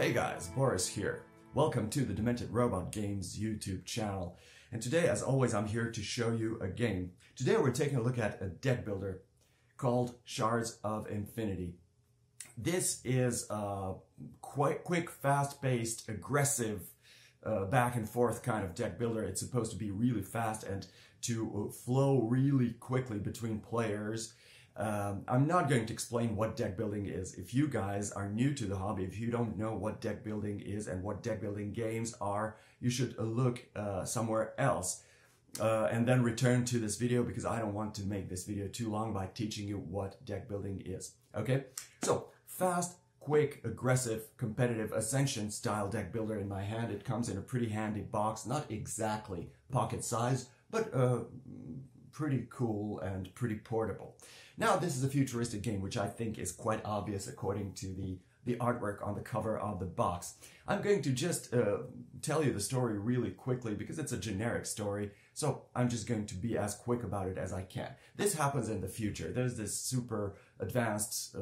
Hey guys, Boris here. Welcome to the Demented Robot Games YouTube channel. And today, as always, I'm here to show you a game. Today we're taking a look at a deck builder called Shards of Infinity. This is a quite quick, fast-paced, aggressive, back and forth kind of deck builder. It's supposed to be really fast and to flow really quickly between players. I'm not going to explain what deck building is. If you guys are new to the hobby, if you don't know what deck building is and what deck building games are, you should look somewhere else and then return to this video, because I don't want to make this video too long by teaching you what deck building is. Okay, so fast, quick, aggressive, competitive Ascension style deck builder in my hand. It comes in a pretty handy box, not exactly pocket size, but pretty cool and pretty portable. Now, this is a futuristic game, which I think is quite obvious according to the artwork on the cover of the box. I'm going to just tell you the story really quickly because it's a generic story, so I'm just going to be as quick about it as I can. This happens in the future. There's this super advanced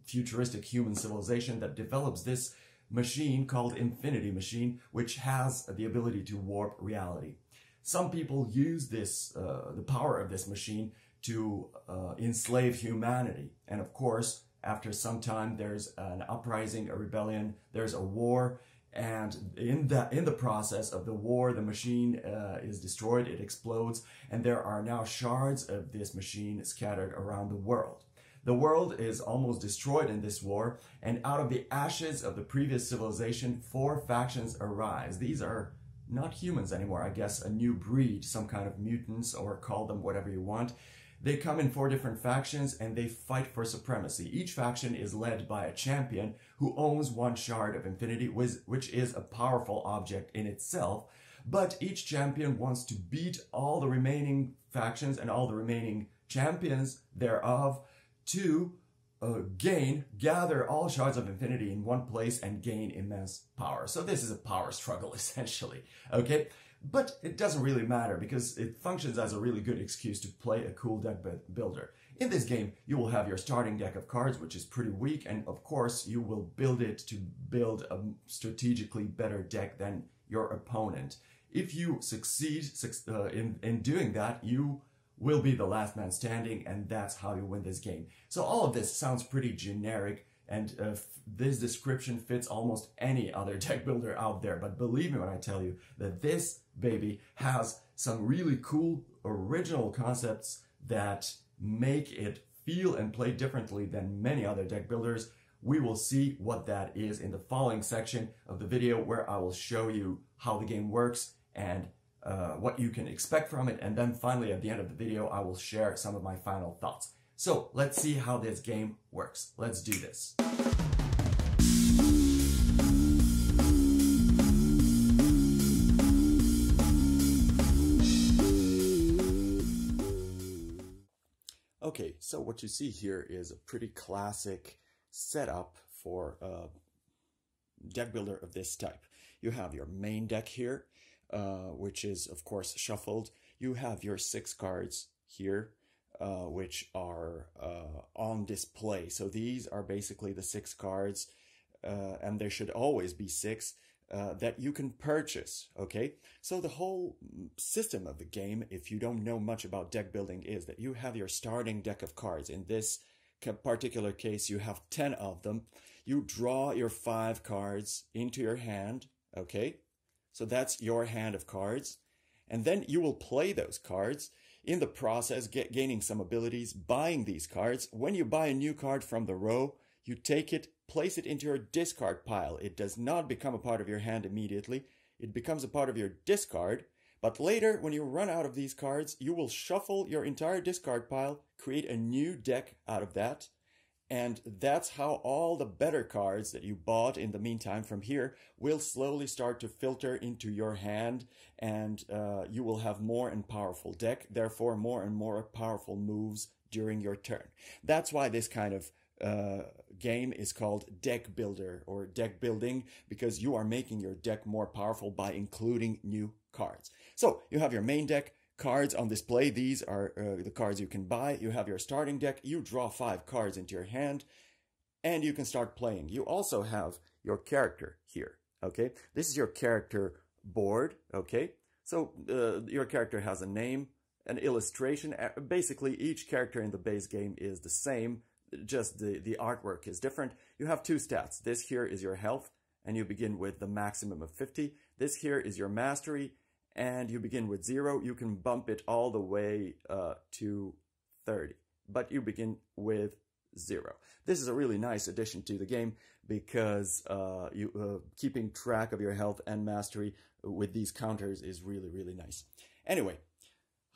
futuristic human civilization that develops this machine called Infinity Machine, which has the ability to warp reality. Some people use this, the power of this machine to enslave humanity. And of course, after some time, there's an uprising, a rebellion, there's a war. And in the process of the war, the machine is destroyed, it explodes, and there are now shards of this machine scattered around the world. The world is almost destroyed in this war, and out of the ashes of the previous civilization, 4 factions arise. These are not humans anymore, I guess a new breed, some kind of mutants, or call them whatever you want. They come in 4 different factions and they fight for supremacy. Each faction is led by a champion who owns 1 shard of infinity, which is a powerful object in itself. But each champion wants to beat all the remaining factions and all the remaining champions thereof to gather all shards of infinity in one place and gain immense power. So this is a power struggle, essentially, okay? But it doesn't really matter because it functions as a really good excuse to play a cool deck builder. In this game, you will have your starting deck of cards, which is pretty weak, and of course, you will build it to build a strategically better deck than your opponent. If you succeed in doing that, you will be the last man standing, and that's how you win this game. So all of this sounds pretty generic, and this description fits almost any other deck builder out there. But believe me when I tell you that this baby has some really cool original concepts that make it feel and play differently than many other deck builders. We will see what that is in the following section of the video, where I will show you how the game works and what you can expect from it, and then finally at the end of the video I will share some of my final thoughts. So let's see how this game works. Let's do this. Okay, so what you see here is a pretty classic setup for a deck builder of this type. You have your main deck here, which is of course shuffled. You have your 6 cards here, which are on display. So these are basically the 6 cards, and there should always be 6 that you can purchase, okay? So the whole system of the game, if you don't know much about deck building, is that you have your starting deck of cards. In this particular case, you have 10 of them. You draw your 5 cards into your hand, okay? So that's your hand of cards. And then you will play those cards, in the process gaining some abilities, buying these cards. When you buy a new card from the row, you take it, place it into your discard pile. It does not become a part of your hand immediately. It becomes a part of your discard. But later, when you run out of these cards, you will shuffle your entire discard pile, create a new deck out of that. And that's how all the better cards that you bought in the meantime from here will slowly start to filter into your hand, and you will have more and powerful deck, therefore more and more powerful moves during your turn. That's why this kind of game is called deck builder or deck building, because you are making your deck more powerful by including new cards. So you have your main deck, cards on display. These are the cards you can buy. You have your starting deck. You draw 5 cards into your hand, and you can start playing. You also have your character here, okay? This is your character board, okay? So your character has a name, an illustration. Basically, each character in the base game is the same, just the artwork is different. You have two stats. This here is your health, and you begin with the maximum of 50. This here is your mastery, and you begin with 0. You can bump it all the way to 30, but you begin with 0. This is a really nice addition to the game because keeping track of your health and mastery with these counters is really, really nice. Anyway,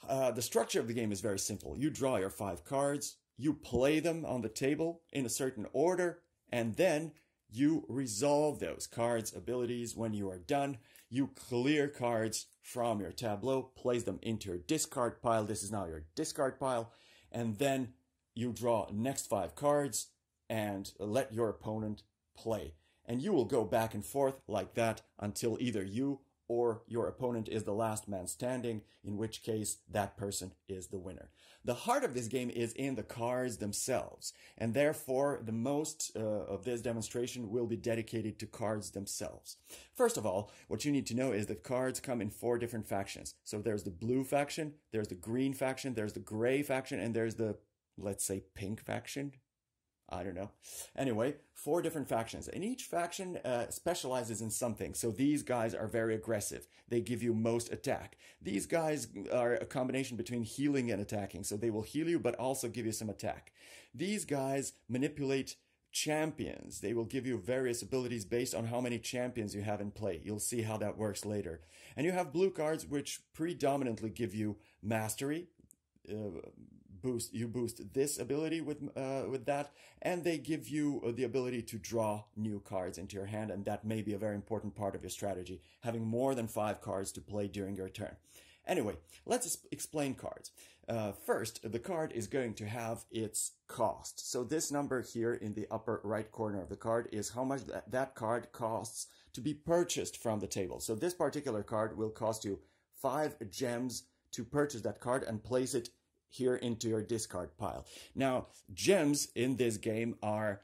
the structure of the game is very simple. You draw your 5 cards, you play them on the table in a certain order, and then you resolve those cards' abilities. When you are done, you clear cards from your tableau, place them into your discard pile. This is now your discard pile. And then you draw next 5 cards and let your opponent play. And you will go back and forth like that until either you or your opponent is the last man standing, in which case that person is the winner. The heart of this game is in the cards themselves, and therefore the most of this demonstration will be dedicated to cards themselves. First of all, what you need to know is that cards come in 4 different factions. So there's the blue faction, there's the green faction, there's the gray faction, and there's the, let's say, pink faction. I don't know. Anyway, 4 different factions, and each faction specializes in something. So these guys are very aggressive. They give you most attack. These guys are a combination between healing and attacking. So they will heal you, but also give you some attack. These guys manipulate champions. They will give you various abilities based on how many champions you have in play. You'll see how that works later. And you have blue cards, which predominantly give you mastery. You boost this ability with that, and they give you the ability to draw new cards into your hand, and that may be a very important part of your strategy, having more than 5 cards to play during your turn. Anyway, let's explain cards. First, the card is going to have its cost. So this number here in the upper right corner of the card is how much that card costs to be purchased from the table. So this particular card will cost you 5 gems to purchase that card and place it here into your discard pile. Now, gems in this game are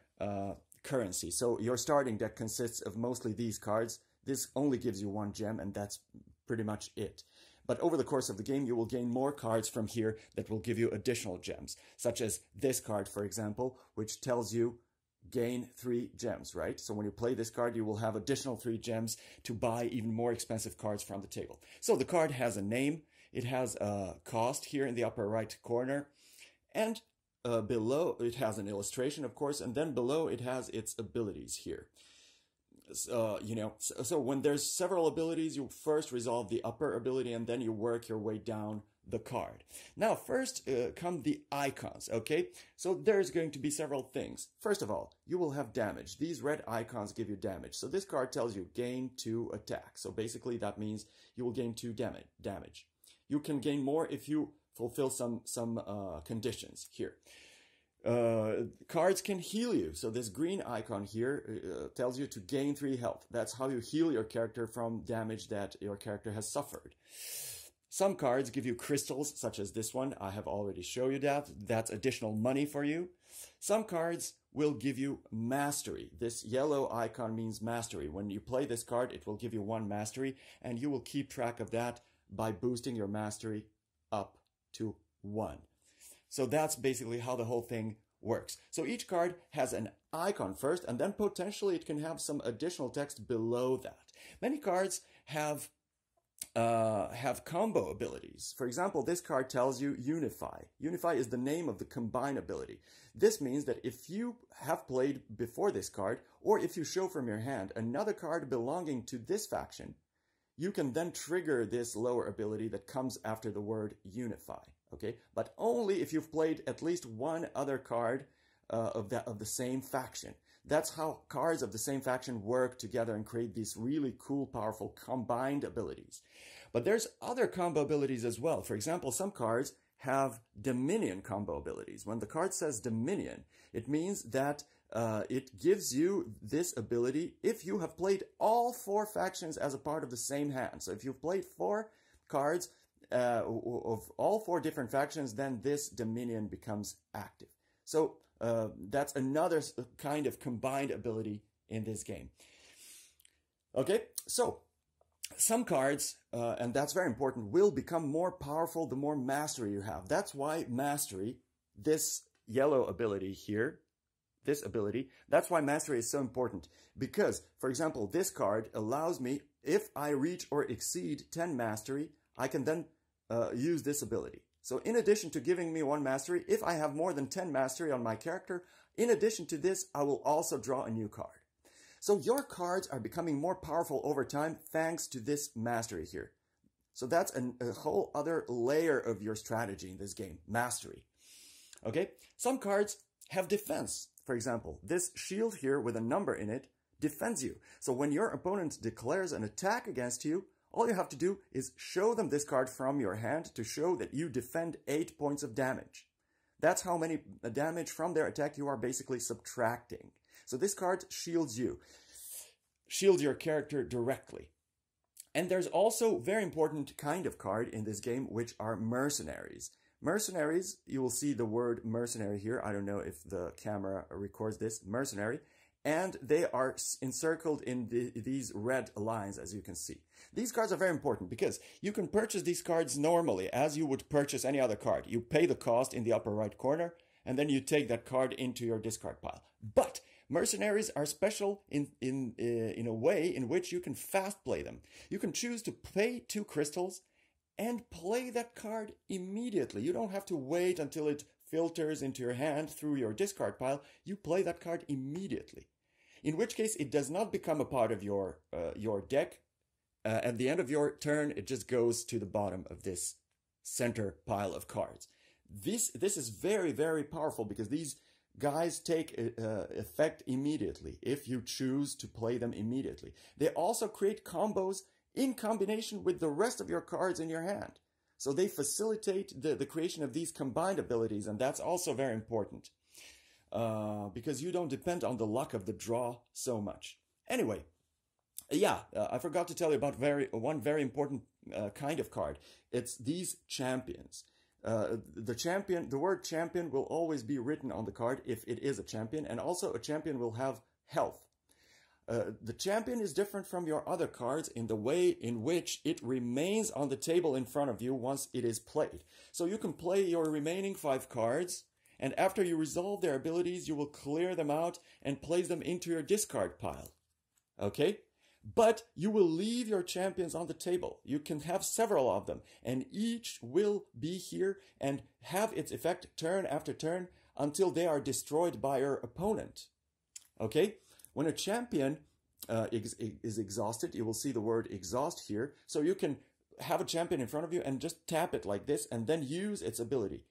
currency. So your starting deck consists of mostly these cards. This only gives you 1 gem, and that's pretty much it. But over the course of the game, you will gain more cards from here that will give you additional gems, such as this card, for example, which tells you gain 3 gems, right? So when you play this card, you will have additional 3 gems to buy even more expensive cards from the table. So the card has a name. It has a cost here in the upper right corner, and below it has an illustration, of course, and then below it has its abilities here. So when there's several abilities, you first resolve the upper ability, and then you work your way down the card. Now, first come the icons, okay? So there's going to be several things. First of all, you will have damage. These red icons give you damage. So this card tells you gain 2 attack. So basically that means you will gain 2 damage. You can gain more if you fulfill some conditions here. Cards can heal you. So this green icon here tells you to gain 3 health. That's how you heal your character from damage that your character has suffered. Some cards give you crystals, such as this one. I have already shown you that. That's additional money for you. Some cards will give you mastery. This yellow icon means mastery. When you play this card, it will give you 1 mastery, and you will keep track of that by boosting your mastery up to 1. So that's basically how the whole thing works. So each card has an icon first, and then potentially it can have some additional text below that. Many cards have combo abilities. For example, this card tells you Unify. Unify is the name of the combine ability. This means that if you have played before this card, or if you show from your hand another card belonging to this faction, you can then trigger this lower ability that comes after the word Unify. Okay, but only if you've played at least 1 other card of the same faction. That's how cards of the same faction work together and create these really cool, powerful combined abilities. But there's other combo abilities as well. For example, some cards have Dominion combo abilities. When the card says Dominion, it means that it gives you this ability if you have played all 4 factions as a part of the same hand. So if you've played 4 cards of all 4 different factions, then this Dominion becomes active. So that's another kind of combined ability in this game. Okay, so some cards, and that's very important, will become more powerful the more mastery you have. That's why mastery, this yellow ability here, this ability, that's why mastery is so important. Because, for example, this card allows me, if I reach or exceed 10 mastery, I can then use this ability. So in addition to giving me 1 mastery, if I have more than 10 mastery on my character, in addition to this, I will also draw a new card. So your cards are becoming more powerful over time thanks to this mastery here. So that's a whole other layer of your strategy in this game, mastery. Okay, some cards have defense. For example, this shield here with a number in it defends you. So when your opponent declares an attack against you, all you have to do is show them this card from your hand to show that you defend 8 points of damage. That's how many damage from their attack you are basically subtracting. So this card shields you, shields your character directly. And there's also very important kind of card in this game, which are mercenaries. Mercenaries, you will see the word mercenary here. I don't know if the camera records this, mercenary. And they are encircled in these red lines, as you can see. These cards are very important because you can purchase these cards normally as you would purchase any other card. You pay the cost in the upper right corner, and then you take that card into your discard pile. But mercenaries are special in a way in which you can fast play them. You can choose to pay 2 crystals and play that card immediately. You don't have to wait until it filters into your hand through your discard pile. You play that card immediately. In which case, it does not become a part of your deck. At the end of your turn, it just goes to the bottom of this center pile of cards. This is very, very powerful because these guys take effect immediately if you choose to play them immediately. They also create combos in combination with the rest of your cards in your hand. So they facilitate the creation of these combined abilities, and that's also very important because you don't depend on the luck of the draw so much. Anyway, I forgot to tell you about one very important kind of card. It's these champions. The word champion will always be written on the card if it is a champion, and also a champion will have health. The champion is different from your other cards in the way in which it remains on the table in front of you once it is played. So you can play your remaining 5 cards, and after you resolve their abilities, you will clear them out and place them into your discard pile. Okay? But you will leave your champions on the table. You can have several of them, and each will be here and have its effect turn after turn until they are destroyed by your opponent. Okay? When a champion is exhausted, you will see the word exhaust here. So you can have a champion in front of you and just tap it like this and then use its ability.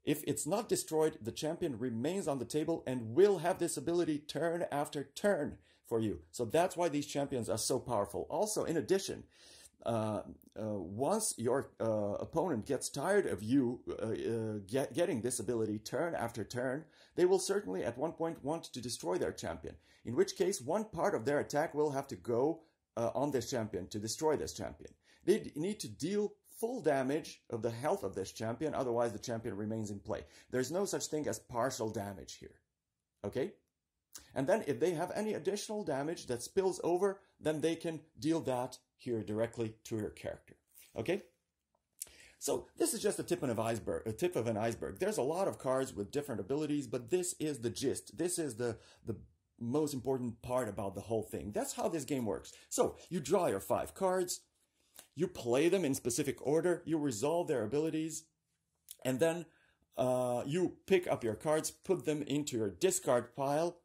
If it's not destroyed, the champion remains on the table and will have this ability turn after turn for you. So that's why these champions are so powerful. Also, in addition, once your opponent gets tired of you getting this ability turn after turn, they will certainly at one point want to destroy their champion, in which case one part of their attack will have to go on this champion to destroy this champion. They need to deal full damage of the health of this champion, otherwise the champion remains in play. There's no such thing as partial damage here. Okay? And then if they have any additional damage that spills over, then they can deal that here directly to your character. Okay? So this is just a tip of an iceberg. There's a lot of cards with different abilities, but this is the gist. This is the most important part about the whole thing. That's how this game works. So you draw your 5 cards, you play them in specific order, you resolve their abilities, and then you pick up your cards, put them into your discard pile,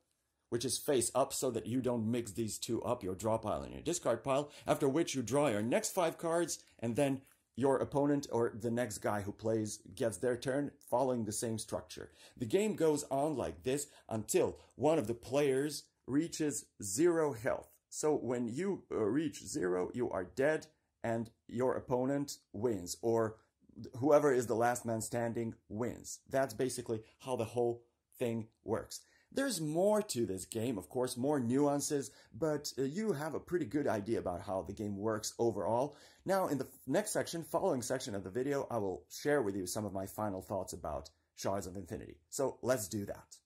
which is face up so that you don't mix these two up, your draw pile and your discard pile, after which you draw your next 5 cards, and then your opponent or the next guy who plays gets their turn following the same structure. The game goes on like this until one of the players reaches 0 health. So when you reach 0, you are dead and your opponent wins, or whoever is the last man standing wins. That's basically how the whole thing works. There's more to this game, of course, more nuances, but you have a pretty good idea about how the game works overall. Now, in the next section, following section of the video, I will share with you some of my final thoughts about Shards of Infinity. So let's do that.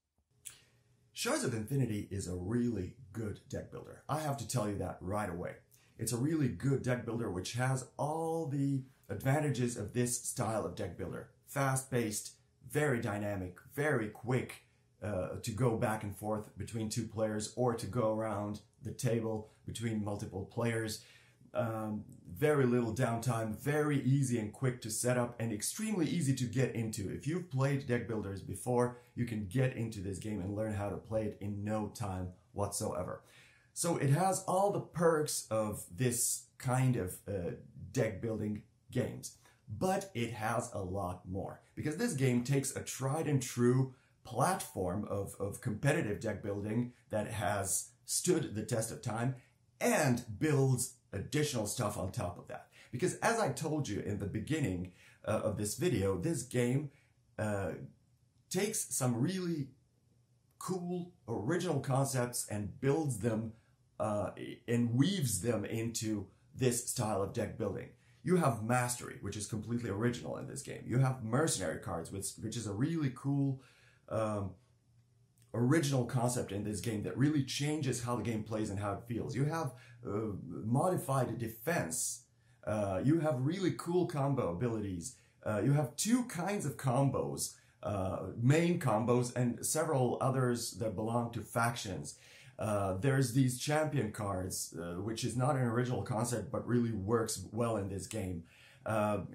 Shards of Infinity is a really good deck builder. I have to tell you that right away. It's a really good deck builder which has all the advantages of this style of deck builder. Fast-paced, very dynamic, very quick to go back and forth between two players or to go around the table between multiple players. Very little downtime, very easy and quick to set up, and extremely easy to get into. If you've played deck builders before, you can get into this game and learn how to play it in no time whatsoever. So it has all the perks of this kind of deck building games, but it has a lot more, because this game takes a tried and true platform of competitive deck building that has stood the test of time and builds additional stuff on top of that. Because as I told you in the beginning of this video, this game takes some really cool original concepts and builds them and weaves them into this style of deck building. You have Mastery, which is completely original in this game. You have Mercenary cards, which is a really cool original concept in this game that really changes how the game plays and how it feels. You have modified defense. You have really cool combo abilities. You have two kinds of combos, main combos and several others that belong to factions. There's these champion cards, which is not an original concept but really works well in this game.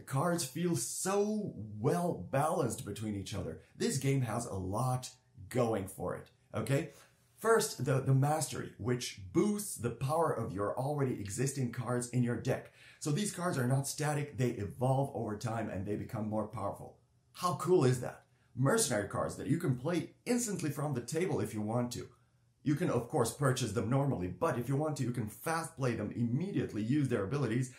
Cards feel so well balanced between each other. This game has a lot going for it, okay? First, the Mastery, which boosts the power of your already existing cards in your deck. So these cards are not static, they evolve over time and they become more powerful. How cool is that? Mercenary cards that you can play instantly from the table if you want to. You can, of course, purchase them normally, but if you want to, you can fast play them immediately, use their abilities,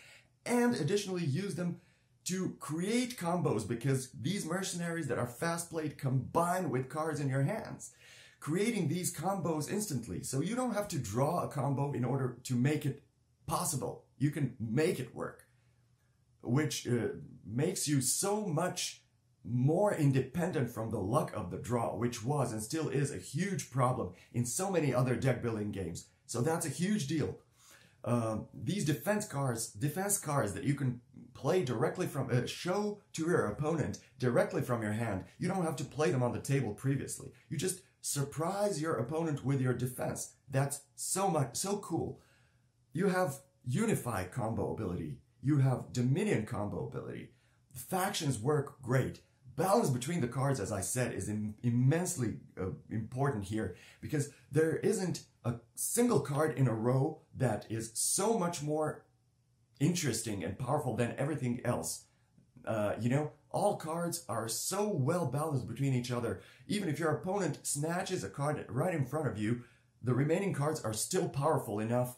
and additionally use them to create combos, because these mercenaries that are fast played combine with cards in your hands, creating these combos instantly. So you don't have to draw a combo in order to make it possible. You can make it work, which makes you so much more independent from the luck of the draw, which was and still is a huge problem in so many other deck building games. So that's a huge deal. These defense cards that you can play directly from, show to your opponent directly from your hand. You don't have to play them on the table previously. You just surprise your opponent with your defense. That's so cool. You have Unify combo ability. You have Dominion combo ability. The factions work great. Balance between the cards, as I said, is immensely important here, because there isn't a single card in a row that is so much more interesting and powerful than everything else. You know, all cards are so well balanced between each other. Even if your opponent snatches a card right in front of you, the remaining cards are still powerful enough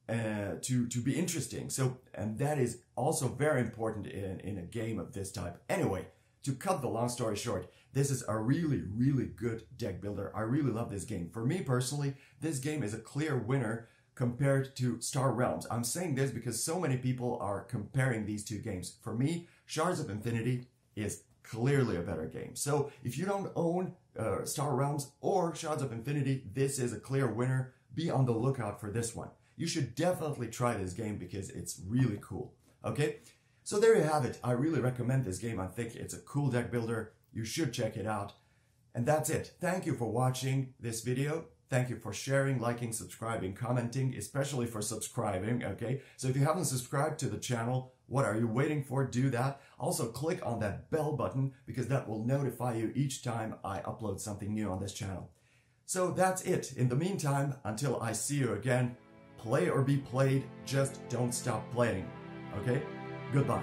to be interesting. So, and that is also very important in a game of this type. Anyway, to cut the long story short, this is a really, really good deck builder. I really love this game. For me personally, this game is a clear winner compared to Star Realms. I'm saying this because so many people are comparing these two games. For me, Shards of Infinity is clearly a better game. So if you don't own Star Realms or Shards of Infinity, this is a clear winner. Be on the lookout for this one. You should definitely try this game because it's really cool. Okay? So there you have it. I really recommend this game. I think it's a cool deck builder. You should check it out. And that's it. Thank you for watching this video. Thank you for sharing, liking, subscribing, commenting, especially for subscribing, okay? So if you haven't subscribed to the channel, what are you waiting for? Do that. Also click on that bell button, because that will notify you each time I upload something new on this channel. So that's it. In the meantime, until I see you again, play or be played, just don't stop playing, okay? Goodbye.